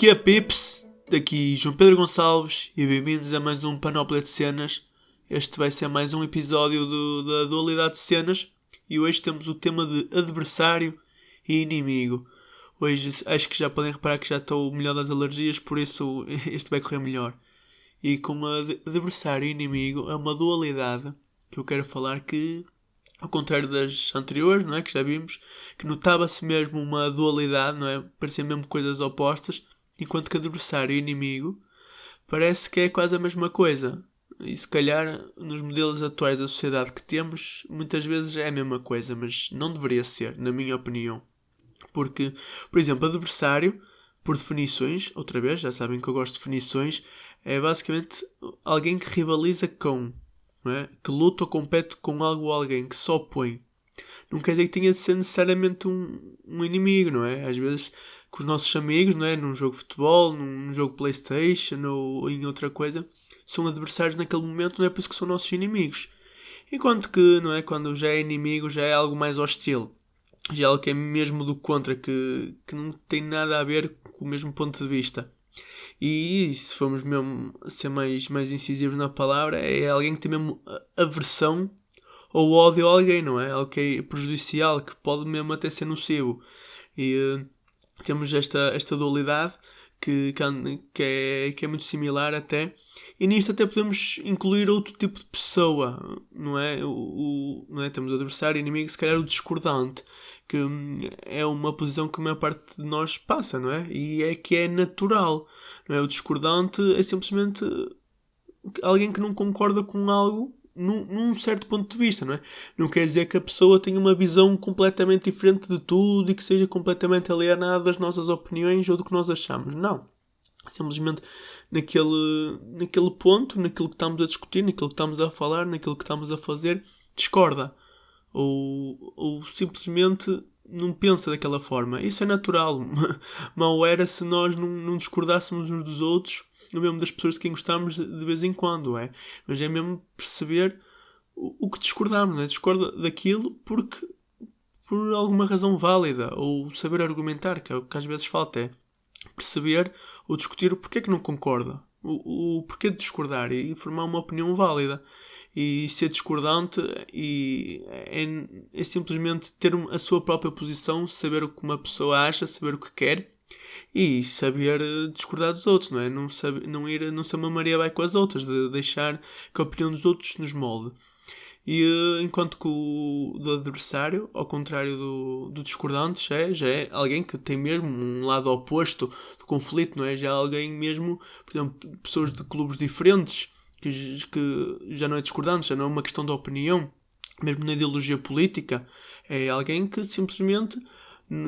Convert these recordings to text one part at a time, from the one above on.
Que é Pips? Daqui João Pedro Gonçalves e bem-vindos a mais um Panóplia de Cenas. Este vai ser mais um episódio da dualidade de cenas e hoje temos o tema de adversário e inimigo. Hoje acho que já podem reparar que já estou o melhor das alergias, por isso este vai correr melhor. E com adversário e inimigo é uma dualidade que eu quero falar que, ao contrário das anteriores, não é, que já vimos, que notava-se mesmo uma dualidade, não é? Pareciam mesmo coisas opostas, enquanto que adversário e inimigo parece que é quase a mesma coisa. E se calhar, nos modelos atuais da sociedade que temos, muitas vezes é a mesma coisa, mas não deveria ser, na minha opinião. Porque, por exemplo, adversário, por definições, outra vez, já sabem que eu gosto de definições, é basicamente alguém que rivaliza com, não é? Que luta ou compete com algo ou alguém, que se opõe. Não quer dizer que tenha de ser necessariamente um inimigo, não é? Às vezes, com os nossos amigos, não é? Num jogo de futebol, num jogo de PlayStation ou em outra coisa, são adversários naquele momento, não é por isso que são nossos inimigos. Enquanto que, não é? Quando já é inimigo, já é algo mais hostil. Já é algo que é mesmo do contra, que não tem nada a ver com o mesmo ponto de vista. E se formos mesmo ser mais incisivos na palavra, é alguém que tem mesmo aversão ou ódio a alguém, não é? Algo que é prejudicial, que pode mesmo até ser nocivo. E temos esta dualidade que é muito similar até. E nisto até podemos incluir outro tipo de pessoa, não é? Não é? Temos o adversário, inimigo, se calhar o discordante, que é uma posição que a maior parte de nós passa, não é? E é que é natural, não é? O discordante é simplesmente alguém que não concorda com algo num certo ponto de vista, não é? Não quer dizer que a pessoa tenha uma visão completamente diferente de tudo e que seja completamente alienada das nossas opiniões ou do que nós achamos. Não. Simplesmente naquele ponto, naquilo que estamos a discutir, naquilo que estamos a falar, naquilo que estamos a fazer, discorda. Ou simplesmente não pensa daquela forma. Isso é natural. Mal era se nós não discordássemos uns dos outros, ou mesmo das pessoas de quem gostamos de vez em quando, é? Mas é mesmo perceber o que discordamos, não é? Discorda daquilo por alguma razão válida, ou saber argumentar, que é o que às vezes falta, é perceber ou discutir o porquê que não concorda, o porquê de discordar e formar uma opinião válida. E ser discordante é simplesmente ter a sua própria posição, saber o que uma pessoa acha, saber o que quer e saber discordar dos outros, não é? Não ser uma Maria vai com as outras, de deixar que a opinião dos outros nos molde. E enquanto que o do adversário, ao contrário do discordante, já é alguém que tem mesmo um lado oposto do conflito, não é? Já é alguém mesmo, por exemplo, pessoas de clubes diferentes, que já não é discordante, já não é uma questão de opinião, mesmo na ideologia política, é alguém que simplesmente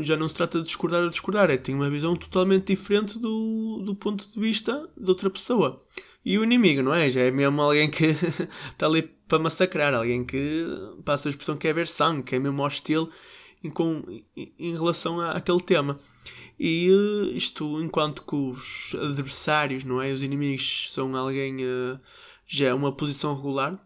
já não se trata de discordar ou discordar, tem uma visão totalmente diferente do ponto de vista de outra pessoa. E o inimigo, não é? Já é mesmo alguém que está ali para massacrar, alguém que passa a expressão que é ver sangue, que é mesmo hostil em relação àquele tema. E isto, enquanto que os adversários, não é? Os inimigos são alguém, já é uma posição regular.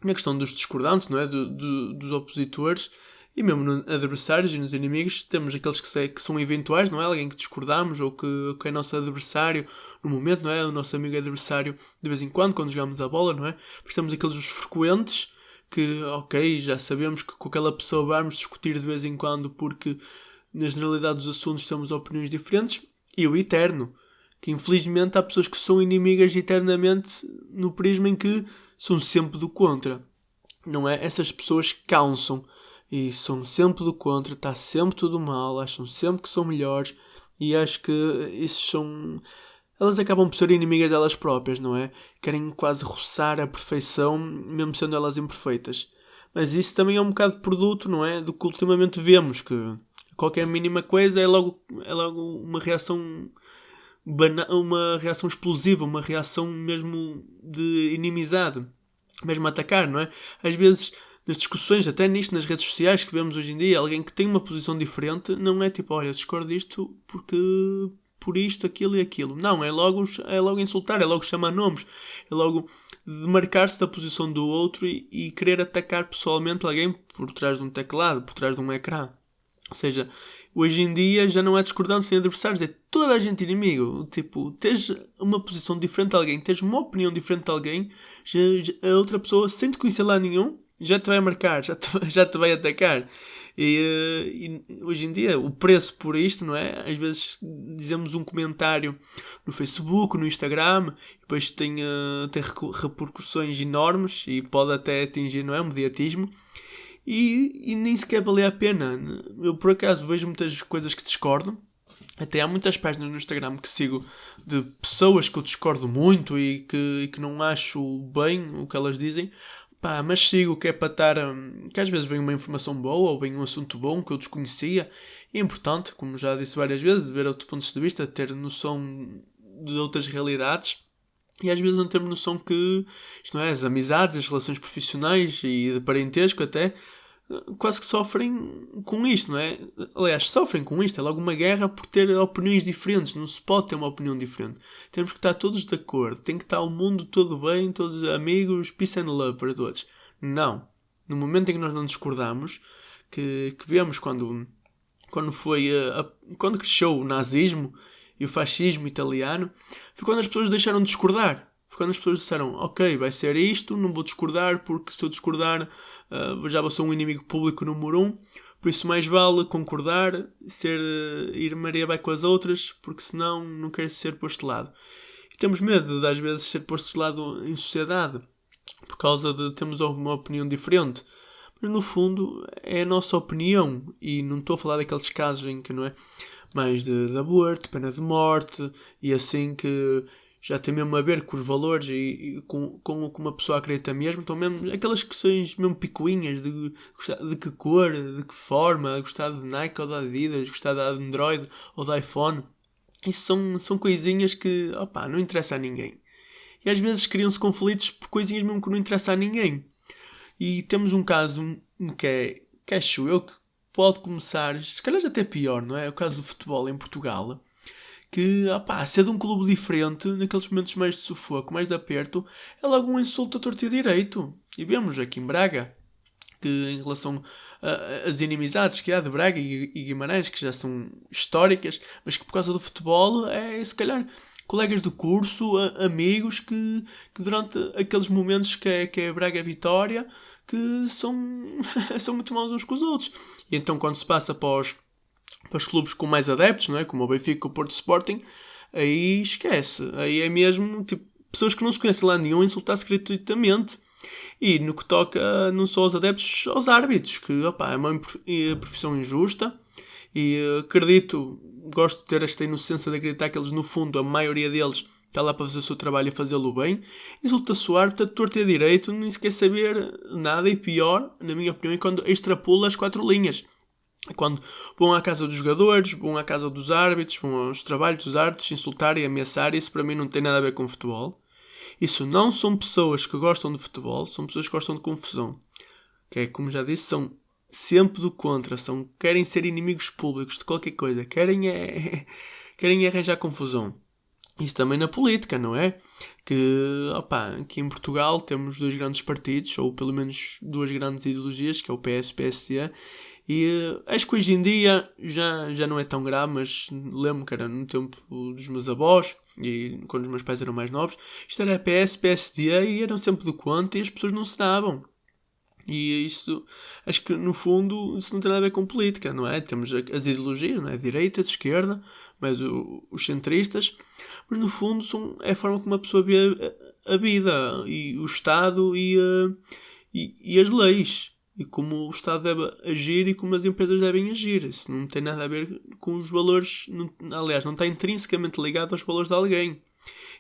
Na questão dos discordantes, não é? Dos opositores, e mesmo nos adversários e nos inimigos, temos aqueles que são eventuais, não é? Alguém que discordamos ou que é nosso adversário no momento, não é? O nosso amigo adversário de vez em quando jogamos a bola, não é? Mas temos aqueles os frequentes, que, ok, já sabemos que com aquela pessoa vamos discutir de vez em quando porque na generalidade dos assuntos temos opiniões diferentes, e o eterno, que infelizmente há pessoas que são inimigas eternamente no prisma em que são sempre do contra, não é? Essas pessoas cansam e são sempre do contra, está sempre tudo mal, acham sempre que são melhores, e acho que elas acabam por ser inimigas delas próprias, não é? Querem quase roçar a perfeição, mesmo sendo elas imperfeitas. Mas isso também é um bocado de produto, não é? Do que ultimamente vemos, que qualquer mínima coisa é logo uma reação uma reação explosiva, uma reação mesmo de inimizade, mesmo atacar, não é? Às vezes, nas discussões, até nisto, nas redes sociais que vemos hoje em dia, alguém que tem uma posição diferente, não é tipo, olha, discordo disto porque por isto, aquilo e aquilo. Não, é logo insultar, é logo chamar nomes, é logo demarcar-se da posição do outro e querer atacar pessoalmente alguém por trás de um teclado, por trás de um ecrã. Ou seja, Hoje em dia já não há discordância sem adversários, é toda a gente inimigo. Tipo, tens uma posição diferente de alguém, tens uma opinião diferente de alguém, a outra pessoa, sem te conhecer lá nenhum, já te vai marcar, já te vai atacar. E hoje em dia, o preço por isto, não é? Às vezes dizemos um comentário no Facebook, no Instagram, e depois tem repercussões enormes e pode até atingir, não é? Um mediatismo. E nem sequer vale a pena. Eu, por acaso, vejo muitas coisas que discordo. Até há muitas páginas no Instagram que sigo de pessoas que eu discordo muito e que não acho bem o que elas dizem. Pá, mas sigo que é para estar... que às vezes vem uma informação boa ou vem um assunto bom que eu desconhecia. E é importante, como já disse várias vezes, ver outros pontos de vista, ter noção de outras realidades. E às vezes não temos noção que, isto não é, as amizades, as relações profissionais e de parentesco até, quase que sofrem com isto, não é? Aliás, sofrem com isto. É logo uma guerra por ter opiniões diferentes. Não se pode ter uma opinião diferente. Temos que estar todos de acordo. Tem que estar o mundo todo bem, todos amigos, peace and love para todos. Não. No momento em que nós não discordamos, que vemos quando foi quando cresceu o nazismo e o fascismo italiano, foi quando as pessoas deixaram de discordar. Foi quando as pessoas disseram, ok, vai ser isto, não vou discordar, porque se eu discordar já vou ser um inimigo público número 1, por isso mais vale concordar, ir Maria vai com as outras, porque senão não quero ser posto de lado. E temos medo de às vezes ser posto de lado em sociedade, por causa de termos uma opinião diferente. Mas no fundo é a nossa opinião, e não estou a falar daqueles casos em que não é mais de aborto, pena de morte, e assim que já tem mesmo a ver com os valores e com o que uma pessoa acredita mesmo. Então mesmo aquelas questões mesmo picuinhas de que cor, de que forma, gostar de Nike ou da Adidas, gostar da Android ou da iPhone. Isso são coisinhas que, não interessa a ninguém. E às vezes criam-se conflitos por coisinhas mesmo que não interessa a ninguém. E temos um caso que acho eu que pode começar, se calhar até pior, não é? É o caso do futebol em Portugal, que, ser de um clube diferente, naqueles momentos mais de sufoco, mais de aperto, é logo um insulto a torto e direito. E vemos aqui em Braga, que em relação às inimizades que há de Braga e Guimarães, que já são históricas, mas que por causa do futebol é, se calhar, colegas do curso, amigos, que durante aqueles momentos que é Braga Vitória, que são muito maus uns com os outros. E então quando se passa para os clubes com mais adeptos, não é? Como o Benfica, o Porto, o Sporting, aí esquece. Aí é mesmo tipo, pessoas que não se conhecem lá nenhum insultar-se gratuitamente. E no que toca não só aos adeptos, aos árbitros, que é uma profissão injusta. E gosto de ter esta inocência de acreditar que eles, no fundo, a maioria deles está lá para fazer o seu trabalho e fazê-lo bem. Insulta-se o árbitro, torto e direito, nem sequer saber nada, e pior, na minha opinião, é quando extrapola as 4 linhas. É quando vão à casa dos jogadores, vão à casa dos árbitros, vão aos trabalhos dos árbitros, insultar e ameaçar. Isso para mim não tem nada a ver com futebol. Isso não são pessoas que gostam de futebol, são pessoas que gostam de confusão. Que é, como já disse, são sempre do contra, querem ser inimigos públicos de qualquer coisa, querem arranjar confusão. Isso também na política, não é? Que em Portugal temos 2 grandes partidos, ou pelo menos 2 grandes ideologias, que é o PS e o PSD, e acho que hoje em dia já não é tão grave, mas lembro que era no tempo dos meus avós, e quando os meus pais eram mais novos, isto era PS, PSD, e eram sempre do contra, e as pessoas não se davam. E isso, acho que no fundo, isso não tem nada a ver com política, não é? Temos as ideologias, não é? Direita, de esquerda, mas os centristas, mas no fundo é a forma como a pessoa vê a vida, e o Estado e as leis, e como o Estado deve agir e como as empresas devem agir. Isso não tem nada a ver com os valores, aliás, não está intrinsecamente ligado aos valores de alguém.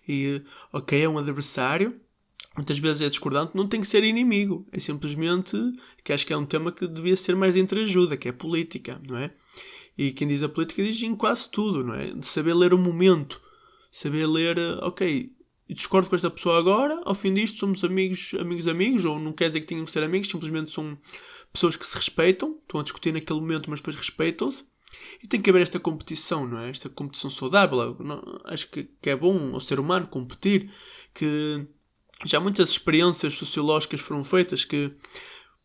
E, ok, é um adversário, muitas vezes é discordante, não tem que ser inimigo. É simplesmente que acho que é um tema que devia ser mais de entreajuda, que é política, não é? E quem diz a política diz em quase tudo, não é? De saber ler o momento. Saber ler, ok, discordo com esta pessoa agora, ao fim disto somos amigos, ou não quer dizer que tenham que ser amigos, simplesmente são pessoas que se respeitam, estão a discutir naquele momento, mas depois respeitam-se. E tem que haver esta competição, não é? Esta competição saudável. Acho que é bom ao ser humano competir, que já muitas experiências sociológicas foram feitas que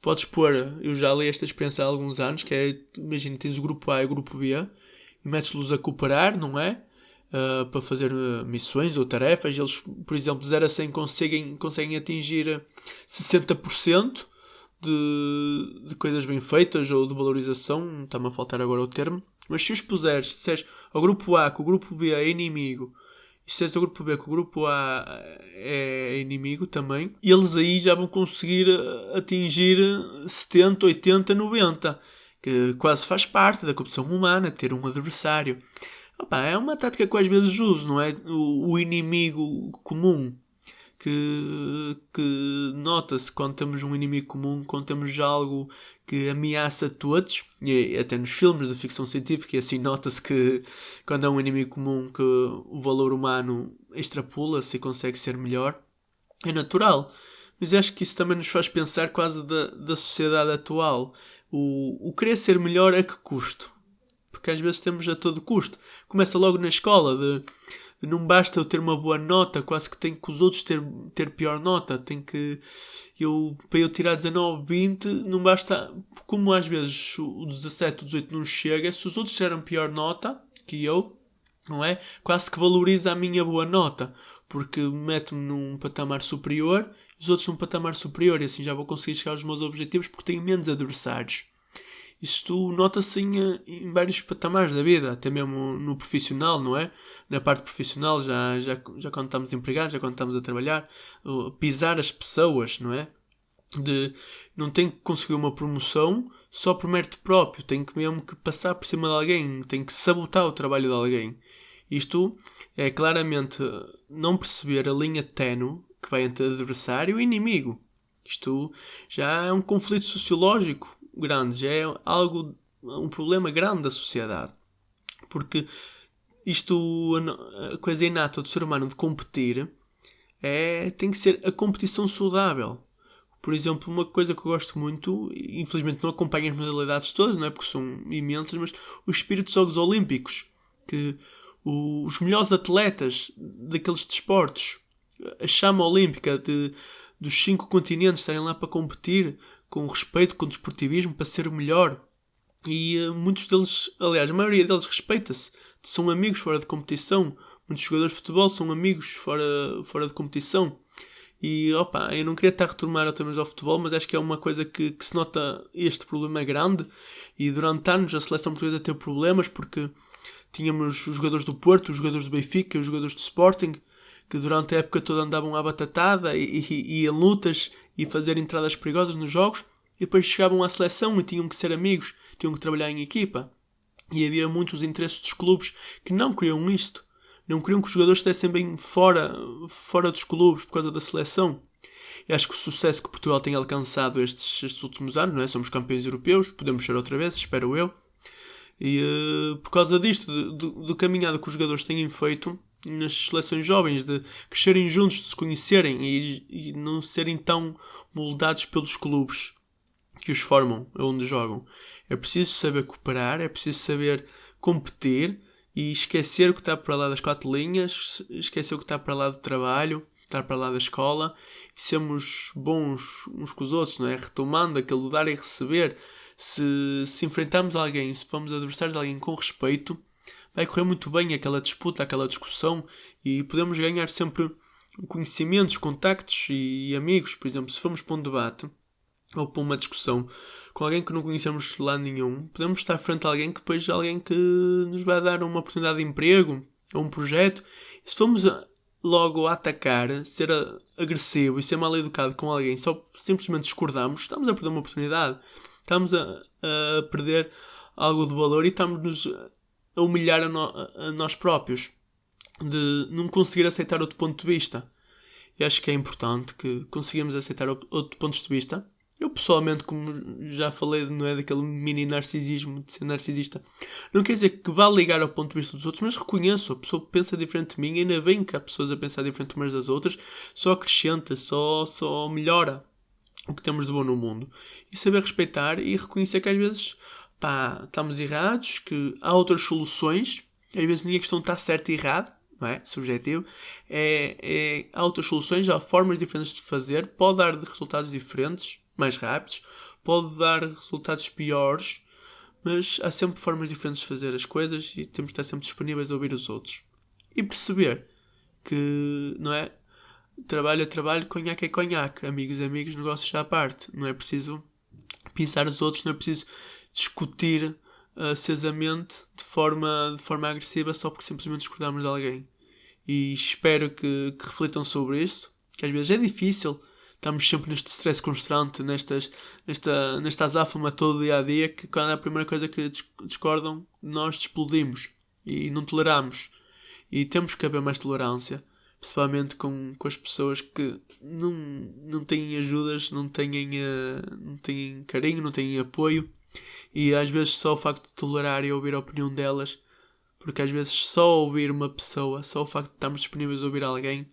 podes pôr, eu já li esta experiência há alguns anos, que é, imagina, tens o grupo A e o grupo B, e metes-los a cooperar, não é? Para fazer missões ou tarefas. Eles, por exemplo, de 0 a 100 conseguem atingir 60% de coisas bem feitas ou de valorização. Está-me a faltar agora o termo. Mas se os puseres, se disseres ao grupo A que o grupo B é inimigo, e se disseres ao grupo B que o grupo A é inimigo também, eles aí já vão conseguir atingir 70, 80, 90. Que quase faz parte da competição humana, ter um adversário. Opa, é uma tática que eu às vezes uso, não é? O inimigo comum. Que nota-se quando temos um inimigo comum, quando temos algo que ameaça todos, e até nos filmes de ficção científica, e assim nota-se que quando é um inimigo comum que o valor humano extrapola-se e consegue ser melhor, é natural. Mas acho que isso também nos faz pensar quase da sociedade atual. O querer ser melhor a que custo? Porque às vezes temos a todo custo. Começa logo na escola de não basta eu ter uma boa nota, quase que tenho que os outros ter pior nota. Para eu tirar 19, 20, não basta. Como às vezes o 17, o 18 não chega, se os outros tiveram pior nota que eu, não é? Quase que valoriza a minha boa nota, porque mete-me num patamar superior, os outros num patamar superior, e assim já vou conseguir chegar aos meus objetivos porque tenho menos adversários. Isto nota-se em vários patamares da vida, até mesmo no profissional, não é? Na parte profissional, já quando estamos empregados, já quando estamos a trabalhar, pisar as pessoas, não é? Não tenho que conseguir uma promoção só por mérito próprio, tenho que mesmo que passar por cima de alguém, tenho que sabotar o trabalho de alguém. Isto é claramente não perceber a linha ténue que vai entre adversário e inimigo. Isto já é um conflito sociológico grande, já é um problema grande da sociedade. Porque a coisa inata do ser humano de competir tem que ser a competição saudável. Por exemplo, uma coisa que eu gosto muito, infelizmente não acompanho as modalidades todas, não é? Porque são imensas, mas o espírito dos Jogos Olímpicos, que os melhores atletas daqueles desportos, a chama olímpica dos 5 continentes estarem lá para competir com respeito, com desportivismo, para ser o melhor. E muitos deles, aliás, a maioria deles respeita-se, são amigos fora de competição. Muitos jogadores de futebol são amigos fora de competição. E eu não queria estar a retomar outra vez ao futebol, mas acho que é uma coisa que se nota, este problema é grande. E durante anos a seleção portuguesa teve problemas porque tínhamos os jogadores do Porto, os jogadores do Benfica, os jogadores do Sporting, que durante a época toda andavam à batatada e em lutas e fazer entradas perigosas nos jogos, e depois chegavam à seleção e tinham que ser amigos, tinham que trabalhar em equipa. E havia muitos interesses dos clubes que não queriam isto. Não queriam que os jogadores estivessem bem fora dos clubes por causa da seleção. E acho que o sucesso que Portugal tem alcançado estes últimos anos, não é? Somos campeões europeus, podemos ser outra vez, espero eu. E por causa disto, do caminhado que os jogadores têm feito nas seleções jovens, de crescerem juntos, de se conhecerem e não serem tão moldados pelos clubes que os formam, onde jogam. É preciso saber cooperar, é preciso saber competir e esquecer o que está para lá das 4 linhas, esquecer o que está para lá do trabalho, está para lá da escola, e sermos bons uns com os outros, não é? Retomando aquele dar e receber. Se enfrentarmos alguém, se formos adversários de alguém com respeito, vai correr muito bem aquela disputa, aquela discussão, e podemos ganhar sempre conhecimentos, contactos e amigos. Por exemplo, se formos para um debate ou para uma discussão com alguém que não conhecemos de lado nenhum, podemos estar frente a alguém que depois alguém que nos vai dar uma oportunidade de emprego ou um projeto. E se formos logo a atacar, ser agressivo e ser mal educado com alguém, só simplesmente discordamos, estamos a perder uma oportunidade. Estamos a perder algo de valor e estamos a humilhar a nós próprios, de não conseguir aceitar outro ponto de vista. E acho que é importante que consigamos aceitar outro ponto de vista. Eu pessoalmente, como já falei, não é daquele mini narcisismo de ser narcisista, não quer dizer que vá ligar ao ponto de vista dos outros, mas reconheço, a pessoa pensa diferente de mim, ainda bem que há pessoas a pensar diferente umas das outras, só acrescenta, só melhora o que temos de bom no mundo. E saber respeitar e reconhecer que às vezes estamos errados, que há outras soluções, às vezes nem a questão está certo e errado, não é? Subjetivo. Há outras soluções, há formas diferentes de fazer, pode dar resultados diferentes, mais rápidos, pode dar resultados piores, mas há sempre formas diferentes de fazer as coisas e temos de estar sempre disponíveis a ouvir os outros. E perceber que, não é? Trabalho é trabalho, conhaque é conhaque, amigos é amigos, negócios à parte. Não é preciso pisar os outros, não é preciso discutir acesamente de forma agressiva só porque simplesmente discordamos de alguém. E espero que reflitam sobre isto, que às vezes é difícil, estamos sempre neste stress constante, nesta azáfama todo dia a dia, que quando é a primeira coisa que discordam, nós explodimos e não toleramos. E temos que haver mais tolerância, principalmente com as pessoas que não têm ajudas, não têm carinho, não têm apoio. E às vezes só o facto de tolerar e ouvir a opinião delas, porque às vezes só ouvir uma pessoa, só o facto de estarmos disponíveis a ouvir alguém,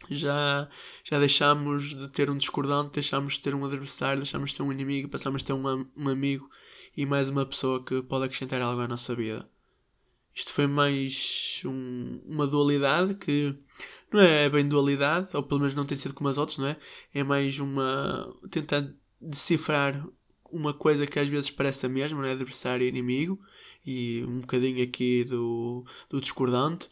já deixamos de ter um discordante, deixamos de ter um adversário, deixamos de ter um inimigo, passamos a ter um amigo e mais uma pessoa que pode acrescentar algo à nossa vida. Isto foi mais uma dualidade que não é bem dualidade, ou pelo menos não tem sido como as outras, não é? É mais tentar decifrar uma coisa que às vezes parece a mesma, não é? Adversário e inimigo, e um bocadinho aqui do discordante.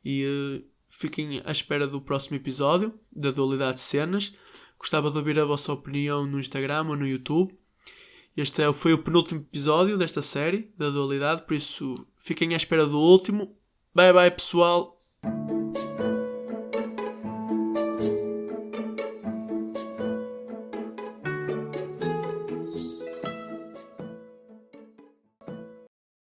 E fiquem à espera do próximo episódio da dualidade de cenas. Gostava de ouvir a vossa opinião no Instagram ou no YouTube. Este foi o penúltimo episódio desta série da dualidade, por isso fiquem à espera do último. Bye bye, pessoal.